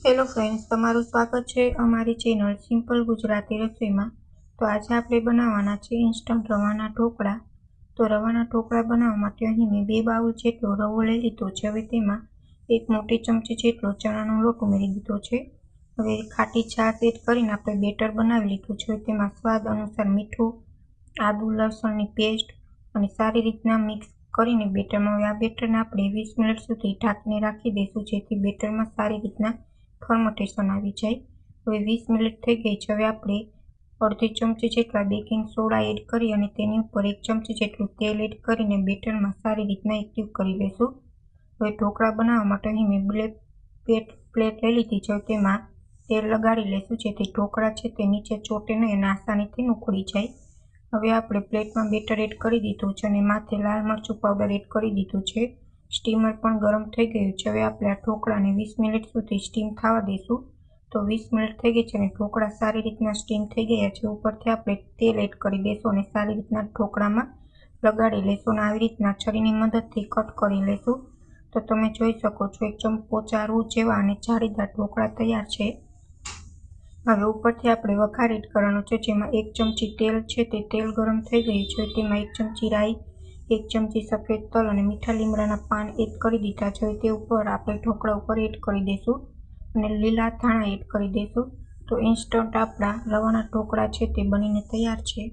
Hello friends, તમારું સ્વાગત છે અમારી ચેનલ સિમ્પલ ગુજરાતી રસોઈમાં। તો આજે આપણે બનાવવાના છે ઇન્સ્ટન્ટ રવાના ઢોકળા। તો રવાના ઢોકળા બનાવવા માટે અહીં મેં 2 બાઉલ જેટલો રવો લઈ લીધો છે। હવે તેમાં 1 મોટી ચમચી જેટલો ચણાનો લોટ ઉમેરી દીધો છે। હવે ખાટી છાશ એડ કરીને આપણે બેટર બનાવી લીધું છે। તેમાં સ્વાદ અનુસાર મીઠું, આદુ લસણની પેસ્ટ અને સારી રીતના મિક્સ કરીને બેટરમાં હવે આ બેટરને આપણે 20 મિનિટ સુધી ઢાંકીને રાખી દઈશું, જેથી બેટરમાં સારી રીતના ફર્મેન્ટેશન આવી જાય। હવે 20 મિનિટ થઈ ગઈ છે। હવે આપણે અડધી ચમચી જેટલા બેકિંગ સોડા એડ કરી અને તેની ઉપર 1 ચમચી જેટલું તેલ એડ કરીને બેટરમાં સારી રીતના એક્ટિવ કરી લઈશું। હવે ઢોકળા બનાવવા માટે અહીં મેં બ્લેક પ્લેટ લઈ લીધી છે। તેમાં તેલ લગાડી લઈશું, જેથી ઢોકળા છે તે નીચે ચોટે નહીં અને આસાનીથી ઉકળી જાય। હવે આપણે પ્લેટમાં બેટર એડ કરી દીધું છે અને માથે લાલ મરચું પાવડર એડ કરી દીધું છે। સ્ટીમર પણ ગરમ થઈ ગયું છે। હવે આપણે આ ઢોકળાને 20 મિનિટ સુધી સ્ટીમ થવા દઈશું। તો 20 મિનિટ થઈ ગઈ છે અને ઢોકળા સારી રીતના સ્ટીમ થઈ ગયા છે। ઉપરથી આપણે તેલ એડ કરી દઈશું અને સારી રીતના ઢોકળામાં લગાડી લઈશું અને આવી રીતના છરીની મદદથી કટ કરી લઈશું। તો તમે જોઈ શકો છો એકદમ પોચા રૂ જેવા અને જાળીદાર ઢોકળા તૈયાર છે। હવે ઉપરથી આપણે વઘાર એડ કરવાનો છે, જેમાં 1 ચમચી તેલ છે તે તેલ ગરમ થઈ ગયું છે। તેમાં 1 ચમચી રાઈ, 1 ચમચી સફેદ તલ અને મીઠા લીમડાના પાન એડ કરી દીધા છે। તે ઉપર આપણે ઢોકળા ઉપર એડ કરી દઈશું અને લીલા ધાણા એડ કરી દઈશું। તો ઇન્સ્ટન્ટ આપણા રવાના ઢોકળા છે તે બનીને તૈયાર છે।